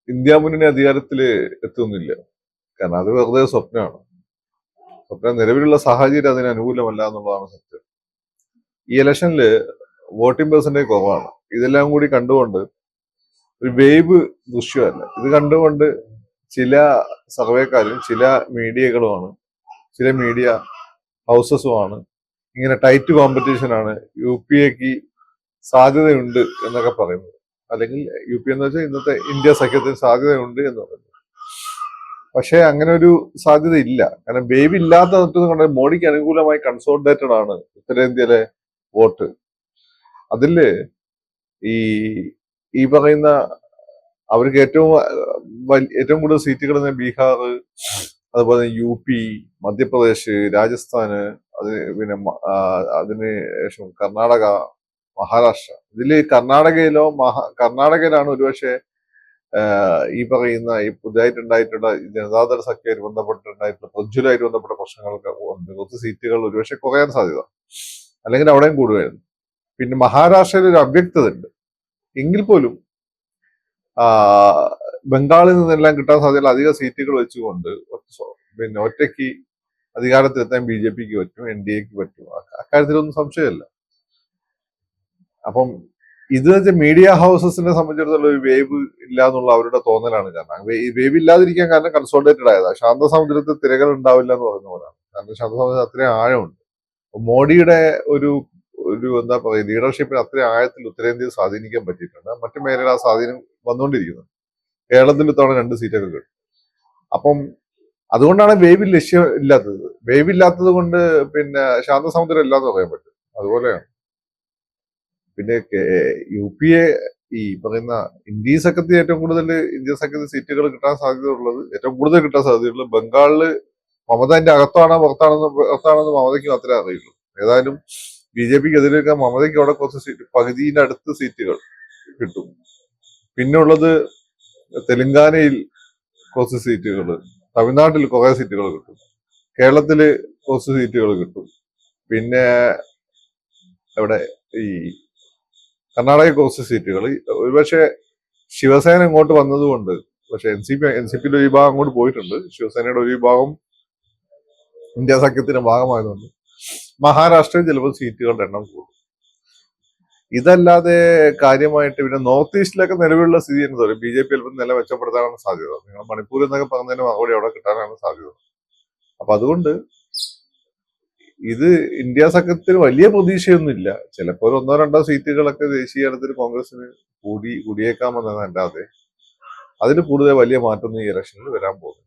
India മുന്നണി അധികാരത്തിൽ എത്തുന്നില്ല. കാരണം അത് വെറുതെ സ്വപ്നമാണ്. സ്വപ്നം നിലവിലുള്ള സാഹചര്യം അതിന് അനുകൂലമല്ല എന്നുള്ളതാണ് സത്യം. ഈ ഇലക്ഷനില് വോട്ടിംഗ് പെർസെന്റേജ് കുറവാണ്. ഇതെല്ലാം കൂടി കണ്ടുകൊണ്ട് ഒരു വേവ് ദൃശ്യമല്ല. ഇത് കണ്ടുകൊണ്ട് ചില സർവേക്കാരും ചില മീഡിയകളുമാണ്, ചില മീഡിയ ഹൗസസുമാണ് ഇങ്ങനെ ടൈറ്റ് കോമ്പറ്റീഷനാണ്, യു പി എക്ക് സാധ്യതയുണ്ട് എന്നൊക്കെ പറയുന്നത്. അല്ലെങ്കിൽ യു പി എന്ന് വെച്ചാൽ ഇന്നത്തെ ഇന്ത്യ സഖ്യത്തിന് സാധ്യതയുണ്ട് എന്ന് പറയുന്നത്. പക്ഷെ അങ്ങനെ ഒരു സാധ്യത ഇല്ല. കാരണം വേവ് ഇല്ലാത്ത കൊണ്ട് മോഡിക്ക് അനുകൂലമായി കൺസോളിഡേറ്റഡ് ആണ് ഉത്തരേന്ത്യയിലെ വോട്ട്. അതില് ഈ പറയുന്ന അവർക്ക് ഏറ്റവും കൂടുതൽ സീറ്റുകൾ ബീഹാർ, അതുപോലെ യു പി, മധ്യപ്രദേശ്, രാജസ്ഥാന്, അതിന് ശേഷം കർണാടക, മഹാരാഷ്ട്ര. ഇതില് കർണാടകയിലാണ് ഒരുപക്ഷെ ഈ പറയുന്ന ഈ പുതിയതായിട്ടുണ്ടായിട്ടുള്ള ജനതാദൾ സഖ്യമായിട്ട് ബന്ധപ്പെട്ടിട്ടുണ്ടായിട്ടുള്ള പ്രജ്വലായിട്ട് ബന്ധപ്പെട്ട പ്രശ്നങ്ങൾക്ക് കുറച്ച് സീറ്റുകൾ ഒരുപക്ഷെ കുറയാൻ സാധ്യത, അല്ലെങ്കിൽ അവിടെയും കൂടുമായിരുന്നു. പിന്നെ മഹാരാഷ്ട്രയിൽ ഒരു അവ്യക്തത ഉണ്ട്. എങ്കിൽ പോലും ബംഗാളിൽ നിന്നെല്ലാം കിട്ടാൻ സാധ്യതയുള്ള അധിക സീറ്റുകൾ വെച്ചുകൊണ്ട് ഒറ്റയ്ക്ക് അധികാരത്തിലെത്താൻ ബി ജെ പിക്ക് പറ്റും, എൻ ഡി എക്ക് പറ്റും. അക്കാര്യത്തിലൊന്നും സംശയമില്ല. അപ്പം ഇത് വെച്ചാൽ മീഡിയ ഹൗസസിനെ സംബന്ധിച്ചിടത്തോളം ഒരു വേവ് ഇല്ല എന്നുള്ള അവരുടെ തോന്നലാണ്. കാരണം വേവ് ഇല്ലാതിരിക്കാൻ കാരണം കൺസോളിഡേറ്റഡ് ആയതാണ്. ശാന്തസമുദ്രത്തിൽ തിരകൾ ഉണ്ടാവില്ല എന്ന് പറയുന്ന പോലെയാണ്. കാരണം ശാന്തസമുദ്രത്തിൽ അത്രയും ആഴമുണ്ട്. മോഡിയുടെ ഒരു എന്താ പറയുക ലീഡർഷിപ്പിന് അത്രയും ആഴത്തിൽ ഉത്തരേന്ത്യയിൽ സ്വാധീനിക്കാൻ പറ്റിയിട്ടുണ്ട്. മറ്റു മേഖല ആ സ്വാധീനം വന്നുകൊണ്ടിരിക്കുന്നത്. കേരളത്തിൽ ഇത്തവണ 2 സീറ്റൊക്കെ കിട്ടും. അപ്പം അതുകൊണ്ടാണ് വേവിൽ ലക്ഷ്യം ഇല്ലാത്തത്. വേവ് ഇല്ലാത്തത് കൊണ്ട് പിന്നെ ശാന്തസമുദ്രം ഇല്ലാന്ന് പറയാൻ പറ്റും. അതുപോലെയാണ്. പിന്നെ യു പി എ ഈ പറയുന്ന ഇന്ത്യ സഖ്യത്തിൽ ഏറ്റവും കൂടുതൽ സീറ്റുകൾ കിട്ടാൻ സാധ്യതയുള്ളത്, ഏറ്റവും കൂടുതൽ കിട്ടാൻ സാധ്യതയുള്ളത് ബംഗാളില് മമതന്റെ അകത്താണോ പുറത്താണെന്ന് മമതയ്ക്ക് മാത്രമേ അറിയുള്ളൂ. ഏതായാലും ബി ജെ പിക്ക് എതിരേൽക്കാൻ മമതയ്ക്ക് അവിടെ കുറച്ച് സീറ്റ്, പകുതിയുടെ അടുത്ത് സീറ്റുകൾ കിട്ടും. പിന്നെ ഉള്ളത് തെലങ്കാനയിൽ കുറച്ച് സീറ്റുകൾ, തമിഴ്നാട്ടിൽ കുറെ സീറ്റുകൾ കിട്ടും, കേരളത്തില് കുറച്ച് സീറ്റുകൾ കിട്ടും. പിന്നെ ഇവിടെ ഈ കർണാടക കുറച്ച് സീറ്റുകൾ. ഒരുപക്ഷെ ശിവസേന ഇങ്ങോട്ട് വന്നതുകൊണ്ട്, പക്ഷെ എൻ സി പിയുടെ ഒരു വിഭാഗം അങ്ങോട്ട് പോയിട്ടുണ്ട്. ശിവസേനയുടെ ഒരു വിഭാഗം ഇന്ത്യ സഖ്യത്തിന്റെ ഭാഗമായതുകൊണ്ട് മഹാരാഷ്ട്രയിൽ ചിലപ്പോൾ സീറ്റുകളുടെ എണ്ണം കൂടും. ഇതല്ലാതെ കാര്യമായിട്ട് പിന്നെ നോർത്ത് ഈസ്റ്റിലൊക്കെ നിലവിലുള്ള സ്ഥിതി എന്ന് പറയും ബി ജെ പി ചിലപ്പോൾ നില മെച്ചപ്പെടുത്താനാണ് സാധ്യത. നിങ്ങൾ മണിപ്പൂർ എന്നൊക്കെ പറഞ്ഞതിന് മറുപടി അവിടെ കിട്ടാനാണ് സാധ്യത. അപ്പൊ അതുകൊണ്ട് ഇത് ഇന്ത്യ സഖ്യത്തിന് വലിയ പ്രതീക്ഷയൊന്നുമില്ല. ചിലപ്പോൾ 1-2 സീറ്റുകളൊക്കെ ദേശീയ തലത്തിൽ കോൺഗ്രസിന് കൂടിയേക്കാമെന്നല്ലാതെ അതിന് കൂടുതൽ വലിയ മാറ്റമൊന്നും ഈ ഇലക്ഷനിൽ വരാൻ പോകുന്നു.